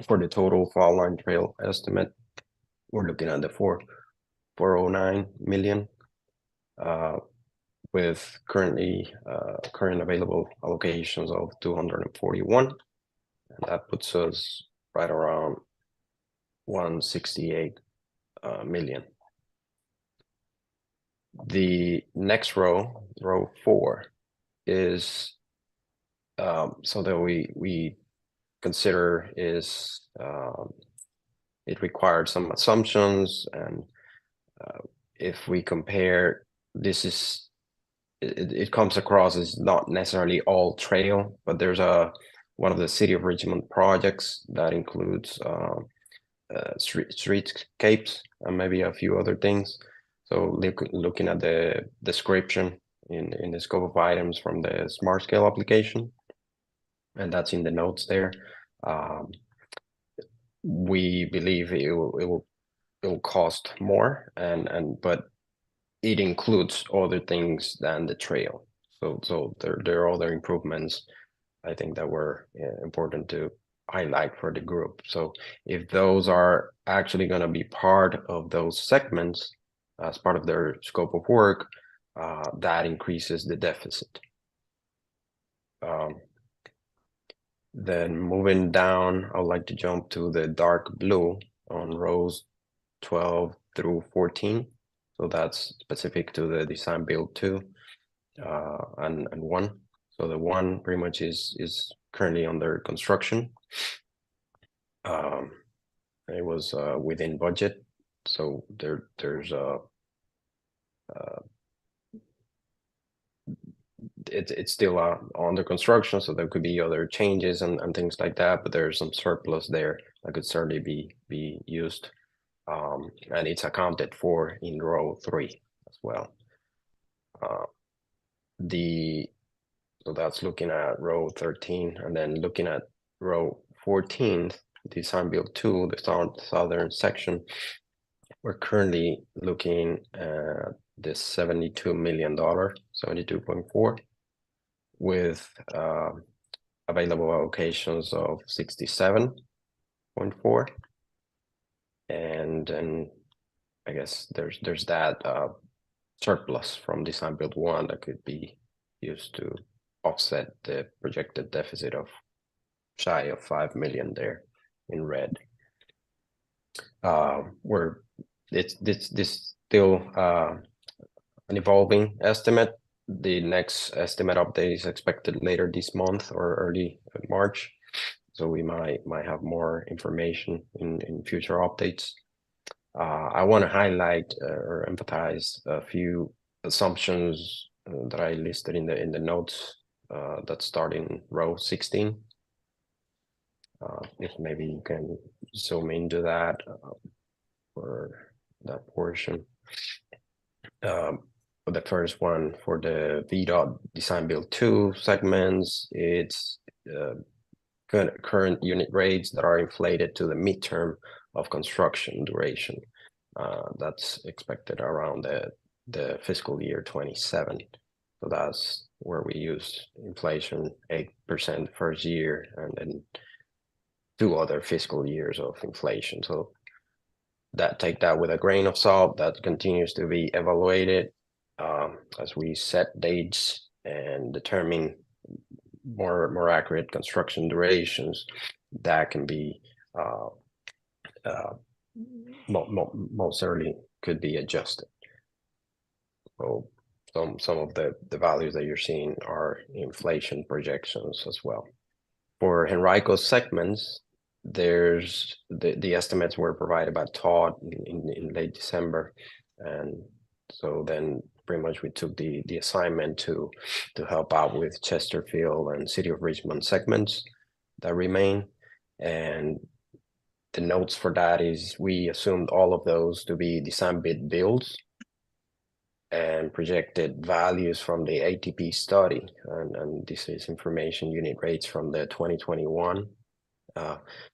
for the total fall line trail estimate, we're looking at the 409 million, with current available allocations of 241, and that puts us right around 168 million. The next row 4, is so that we consider is it required some assumptions, and if we compare, it comes across as not necessarily all trail, but there's one of the City of Richmond projects that includes streetscapes and maybe a few other things. So looking at the description in the scope of items from the Smart Scale application, and that's in the notes there. We believe it will cost more, but it includes other things than the trail. So there are other improvements, I think, that were important to highlight for the group. So if those are actually going to be part of those segments as part of their scope of work, that increases the deficit. Then moving down, I would like to jump to the dark blue on rows 12 through 14. So that's specific to the design build 2 and 1. So the 1 pretty much is currently under construction. It was within budget, so there's it's still under construction, so there could be other changes and things like that, but there's some surplus there that could certainly be used, and it's accounted for in row 3 as well. So that's looking at row 13, and then looking at row 14, design build 2, the southern section. We're currently looking at this $72 million, 72.4, with available allocations of 67.4, and then I guess there's that surplus from design build 1 that could be used to offset the projected deficit of shy of 5 million there in red. This still an evolving estimate. The next estimate update is expected later this month or early March, so we might have more information in future updates. I want to highlight or emphasize a few assumptions that I listed in the notes that start in row 16. If maybe you can zoom into that for that portion. For the first one, for the VDOT design build 2 segments, it's current unit rates that are inflated to the midterm of construction duration. That's expected around the fiscal year 27. So that's where we use inflation 8% first year, and then 2 other fiscal years of inflation. So take that with a grain of salt. That continues to be evaluated as we set dates and determine more accurate construction durations that can be most certainly could be adjusted. So some of the values that you're seeing are inflation projections as well. For Henrico's segments, there's the estimates were provided by Todd in late December, and so then pretty much we took the assignment to help out with Chesterfield and City of Richmond segments that remain. And the notes for that is we assumed all of those to be design bid builds and projected values from the ATP study, and this is information unit rates from the 2021.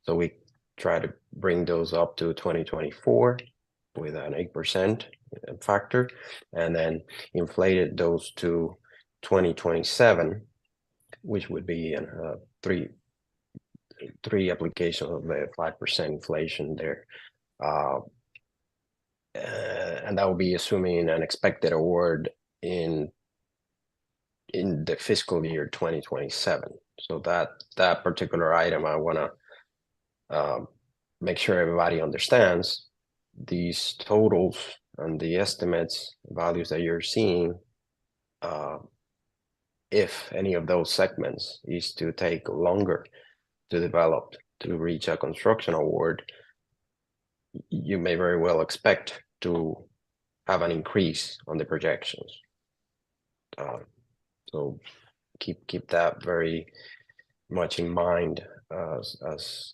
So we try to bring those up to 2024 with an 8% factor, and then inflated those to 2027, which would be three applications of the 5% inflation there. And that will be assuming an expected award in the fiscal year 2027. So that particular item, I want to make sure everybody understands these totals and the estimates values that you're seeing. If any of those segments is to take longer to develop to reach a construction award, you may very well expect to have an increase on the projections. So keep that very much in mind as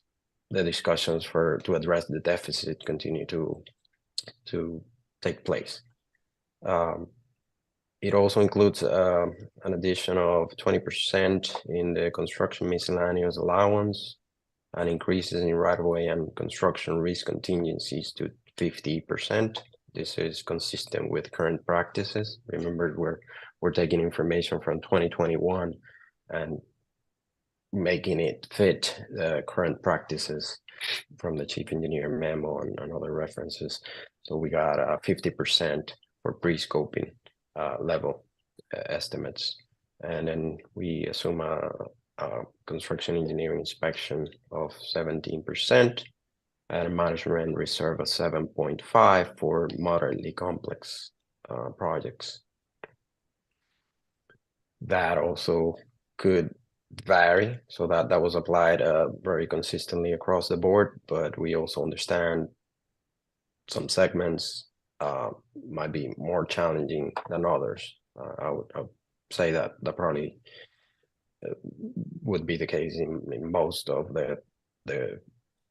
the discussions to address the deficit continue to take place. It also includes an addition of 20% in the construction miscellaneous allowance and increases in right-of-way and construction risk contingencies to 50%. This is consistent with current practices. Remember, we're taking information from 2021 and making it fit the current practices from the chief engineer memo and other references. So we got 50% for pre-scoping level estimates. And then we assume a construction engineering inspection of 17% and a management reserve of 7.5 for moderately complex projects. That also could vary, so that was applied very consistently across the board, but we also understand some segments might be more challenging than others. I would say that probably would be the case in most of the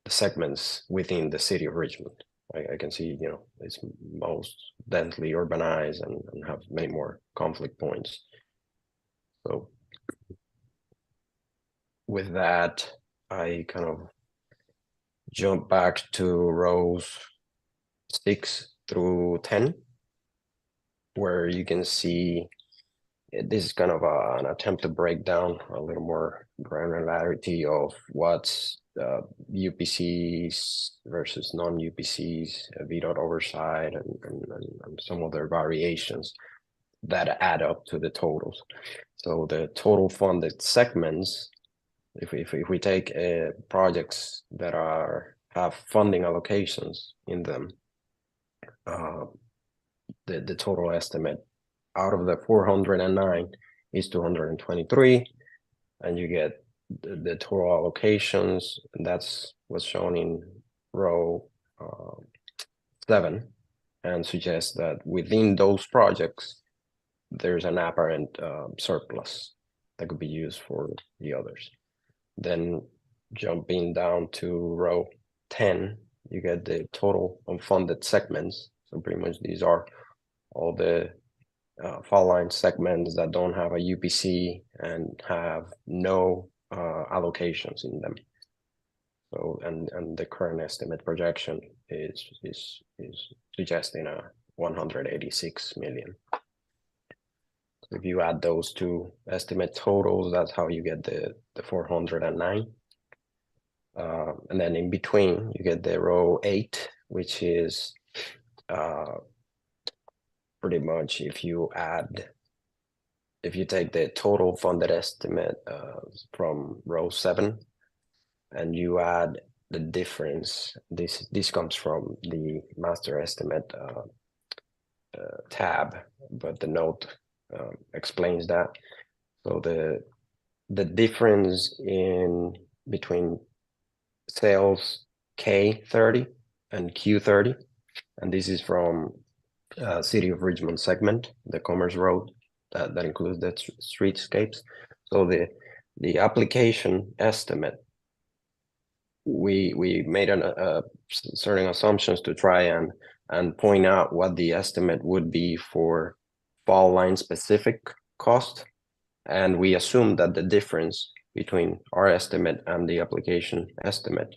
segments within the city of Richmond. I can see, you know, it's most densely urbanized and have many more conflict points. So with that, I kind of jump back to rows 6 through 10, where you can see this is kind of an attempt to break down a little more granularity of what's UPCs versus non-UPCs, VDOT oversight, and some other variations that add up to the totals. So the total funded segments, if we take projects that have funding allocations in them, the total estimate out of the 409 is 223, and you get the total allocations, and that's what's shown in row 7, and suggests that within those projects there's an apparent surplus that could be used for the others. Then jumping down to row 10, you get the total unfunded segments. So pretty much these are all the fall line segments that don't have a UPC and have no allocations in them. So and the current estimate projection is suggesting a 186 million. So if you add those two estimate totals, that's how you get the 409. And then in between, you get the row 8, which is pretty much if you take the total funded estimate from row 7 and you add the difference, this comes from the master estimate tab, but the note explains that. So the difference in between sales K30 and Q30, and this is from City of Richmond segment, the Commerce Road that includes the streetscapes. So the application estimate, we made certain assumptions to try and point out what the estimate would be for fall line specific cost, and we assumed that the difference between our estimate and the application estimate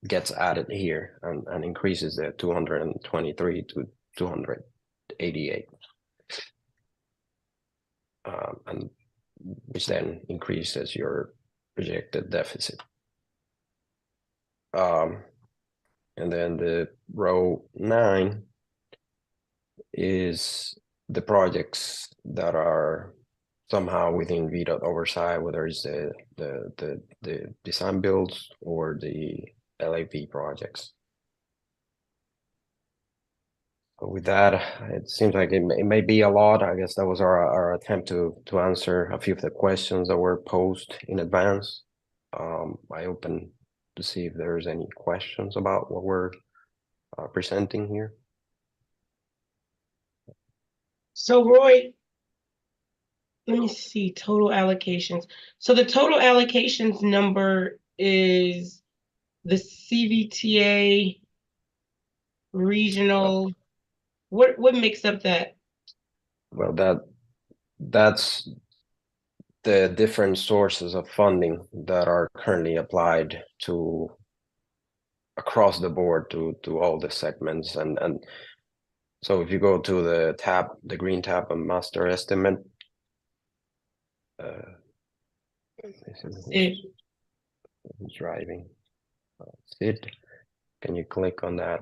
gets added here and increases the 223 to 288, and which then increases your projected deficit. And then the row 9 is the projects that are somehow within VDOT oversight, whether it's the design builds or the LAP projects. So with that, it seems like it may be a lot. I guess that was our attempt to answer a few of the questions that were posed in advance. I open to see if there's any questions about what we're presenting here. So Roy, let me see, total allocations. So the total allocations number is the CVTA regional. What makes up that Well, that's the different sources of funding that are currently applied to across the board to all the segments. And so if you go to the tab, the green tab on master estimate, who's driving? Sid, can you click on that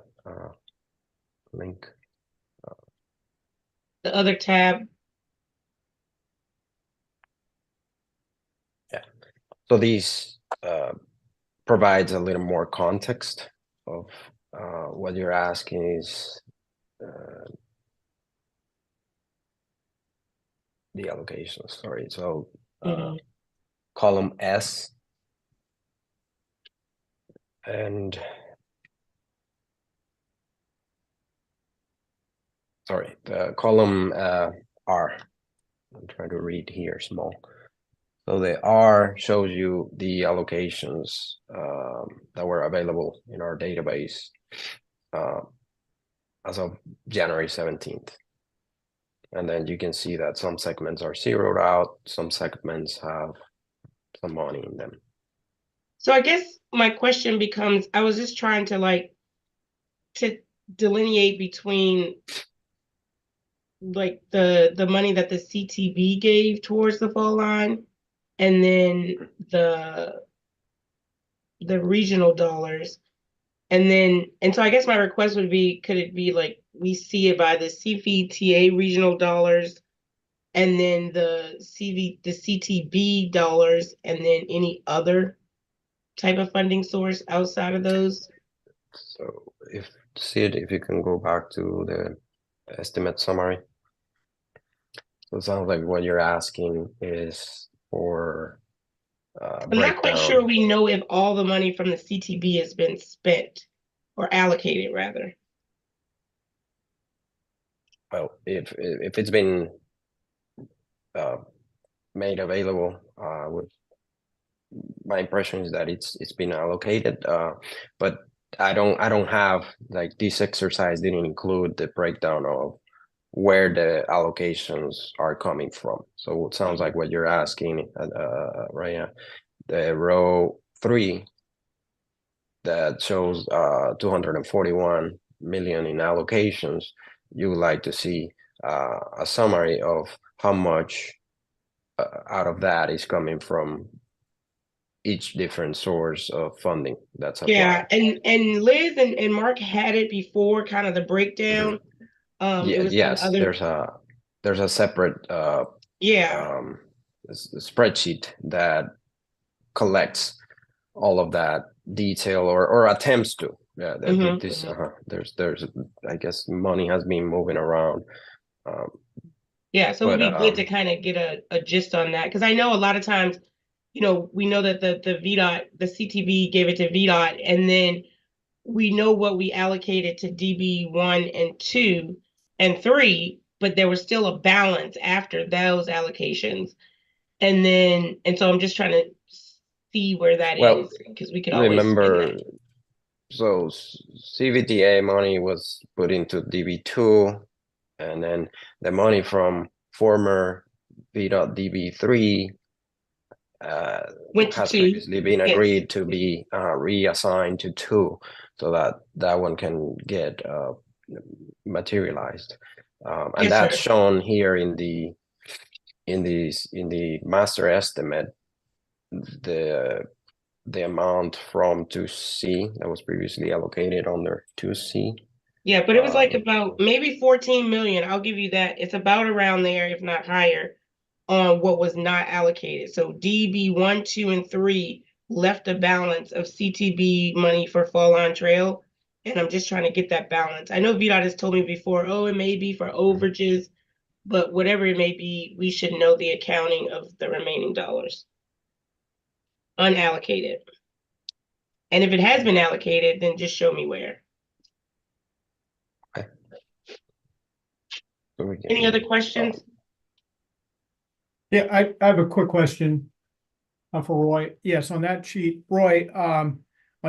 link? The other tab. Yeah. So these provides a little more context of what you're asking is the allocations. Sorry. So column S and sorry, the column R. I'm trying to read here small. So the R shows you the allocations that were available in our database as of January 17th. And then you can see that some segments are zeroed out, some segments have some money in them. So I guess my question becomes, I was just trying to delineate between like the money that the CTB gave towards the fall line and then the regional dollars. And so I guess my request would be, could it be like we see it by the CVTA regional dollars and then the CTB dollars and then any other type of funding source outside of those? So Sid, if you can go back to the estimate summary. So it sounds like what you're asking is for I'm not quite sure we know if all the money from the CTB has been spent or allocated rather. Well, if it's been made available, with my impression is that it's been allocated, but I don't have, like, this exercise didn't include the breakdown of where the allocations are coming from. So it sounds like what you're asking, right? The row 3 that shows 241 million in allocations, you would like to see a summary of how much out of that is coming from each different source of funding that's applied. Yeah, and Liz and Mark had it before, kind of the breakdown. Yes, there's a separate spreadsheet that collects all of that detail or attempts to. Yeah, there's I guess money has been moving around. Yeah, so it would be good to kind of get a gist on that, because I know a lot of times, we know that the VDOT, the CTB gave it to VDOT, and then we know what we allocated to DB 1 and 2 and 3, but there was still a balance after those allocations. And so I'm just trying to see where that is, because we could always remember. So CVTA money was put into DB2, and then the money from former VDOT DB3 has previously been agreed to be reassigned to 2, so that one can get materialized, and that's shown here in the master estimate. The amount from 2C that was previously allocated under 2C. Yeah, but it was like about maybe 14 million. I'll give you that. It's about around there, if not higher, on what was not allocated. So DB 1, 2, and 3 left a balance of CTB money for Fall Line Trail. And I'm just trying to get that balance. I know VDOT has told me before, it may be for overages, but whatever it may be, we should know the accounting of the remaining dollars. Unallocated. And if it has been allocated, then just show me where. Okay. Any other questions? Yeah, I have a quick question for Roy. Yes, on that sheet, Roy, on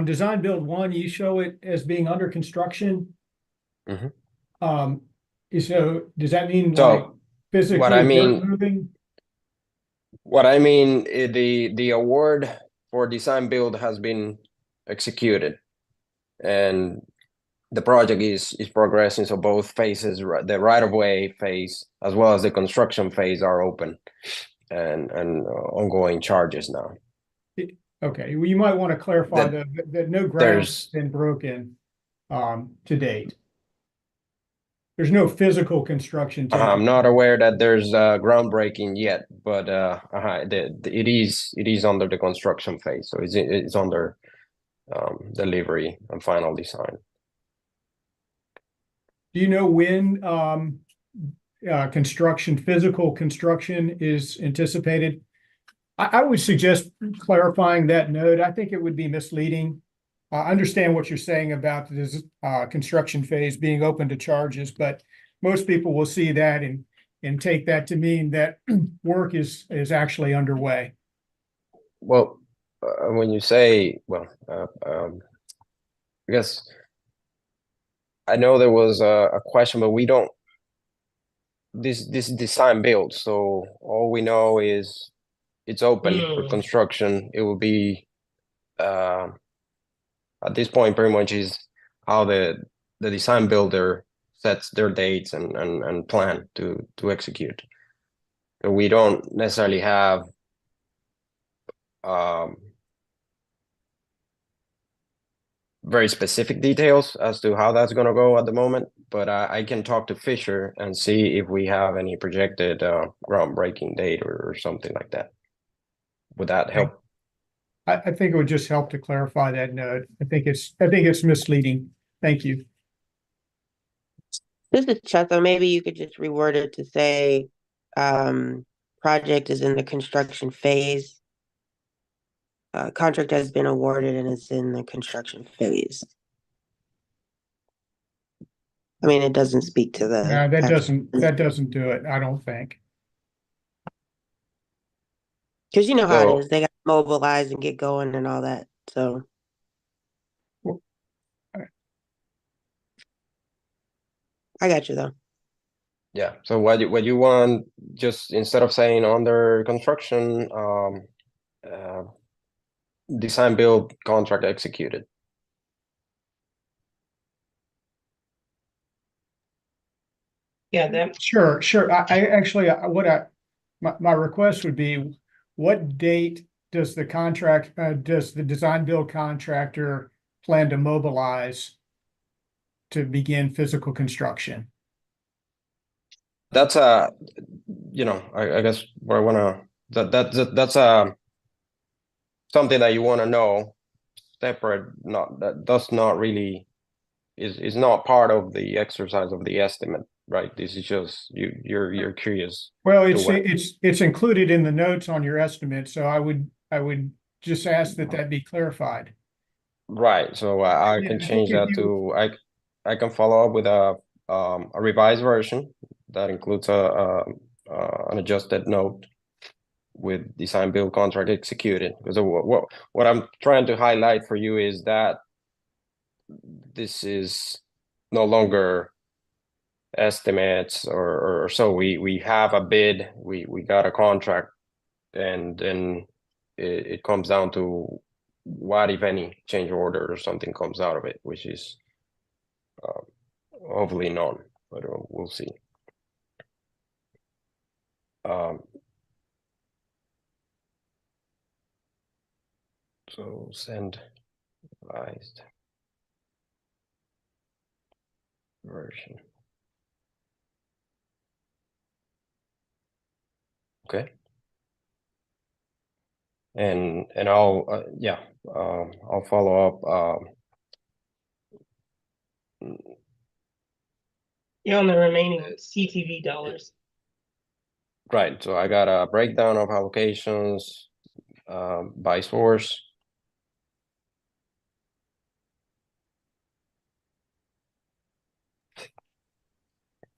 design build 1, you show it as being under construction. So does that mean Physically, What I dirt mean, moving? the award for design build has been executed, and the project is progressing. So both phases, the right of way phase as well as the construction phase, are open and ongoing charges now. Okay, well, you might want to clarify that no ground has been broken to date. There's no physical construction. I'm not aware that there's groundbreaking yet, but it is under the construction phase, so it's under delivery and final design. Do you know when physical construction is anticipated? I would suggest clarifying that note. I think it would be misleading. I understand what you're saying about this construction phase being open to charges, but most people will see that and take that to mean that work is actually underway. Well, when you say, I guess I know there was a question, but we don't. This design build, so all we know is it's open for construction. It will be at this point pretty much is how the design builder sets their dates and plan to execute. So we don't necessarily have very specific details as to how that's going to go at the moment, but I can talk to Fisher and see if we have any projected groundbreaking date or something like that. Would that help? I think it would just help to clarify that note. I think it's misleading. Thank you. This is Chessa. Maybe you could just reword it to say project is in the construction phase. Contract has been awarded and it's in the construction phase. I mean, it doesn't speak to the. That doesn't do it, I don't think. Because you know how it is. They got to mobilize and get going and all that. So. I got you though. Yeah. So what you want, just instead of saying under construction, design build contract executed. Yeah, Sure. I actually, my request would be, what date does the design build contractor plan to mobilize to begin physical construction? That's I guess what I want to, that's something that you want to know separate. That does not really is not part of the exercise of the estimate, right? This is just you're curious. Well, it's included in the notes on your estimate, so I would just ask that be clarified. Right. So I can change that to I can follow up with a revised version that includes an adjusted note with design build contract executed. Because what I'm trying to highlight for you is that this is no longer estimates or so. We have a bid, we got a contract, and then it comes down to what, if any, change order or something comes out of it, which is hopefully none, but we'll see. So send revised version. Okay. And I'll I'll follow up. You're on the remaining CTV dollars. Right. So I got a breakdown of allocations by source.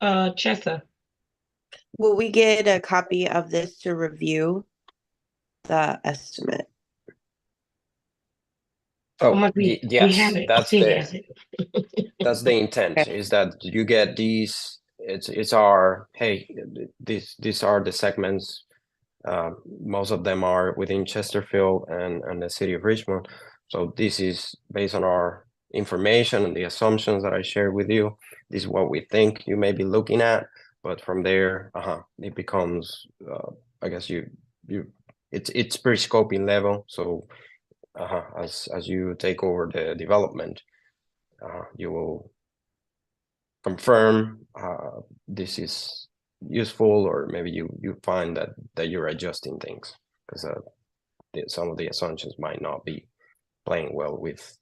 Chessa. Will we get a copy of this to review the estimate? Oh, yes, that's the intent, is that you get these it's our, hey, these are the segments. Most of them are within Chesterfield and the city of Richmond. So this is based on our information and the assumptions that I shared with you. This is what we think you may be looking at, but from there, it becomes, I guess it's pre-scoping level. So as you take over the development, you will confirm this is useful, or maybe you find that you're adjusting things because some of the assumptions might not be playing well with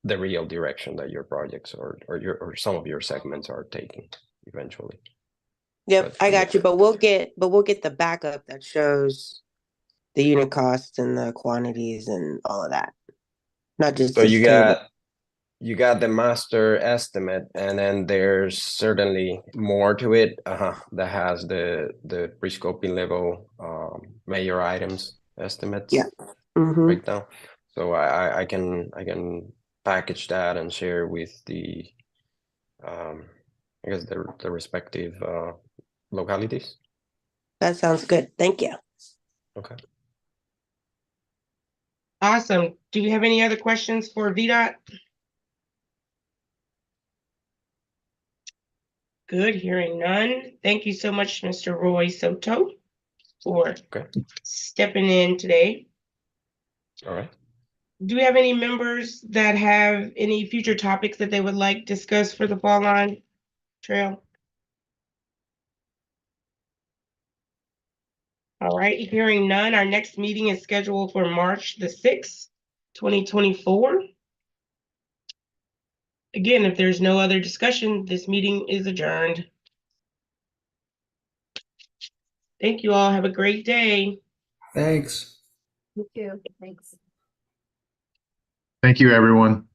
the real direction that your projects or some of your segments are taking eventually. Yep, I got you, but we'll get the backup that shows the unit costs and the quantities and all of that. Not just So this table. you got the master estimate, and then there's certainly more to it that has the pre-scoping level major items estimates breakdown. So I can package that and share with the I guess the respective localities. That sounds good. Thank you. Okay. Awesome. Do we have any other questions for VDOT? Good, hearing none. Thank you so much, Mr. Roy Soto, for stepping in today. All right. Do we have any members that have any future topics that they would like discussed for the Fall Line Trail? All right, hearing none, our next meeting is scheduled for March the 6th, 2024. Again, if there's no other discussion, this meeting is adjourned. Thank you all. Have a great day. Thanks. You too. Thanks. Thank you, everyone.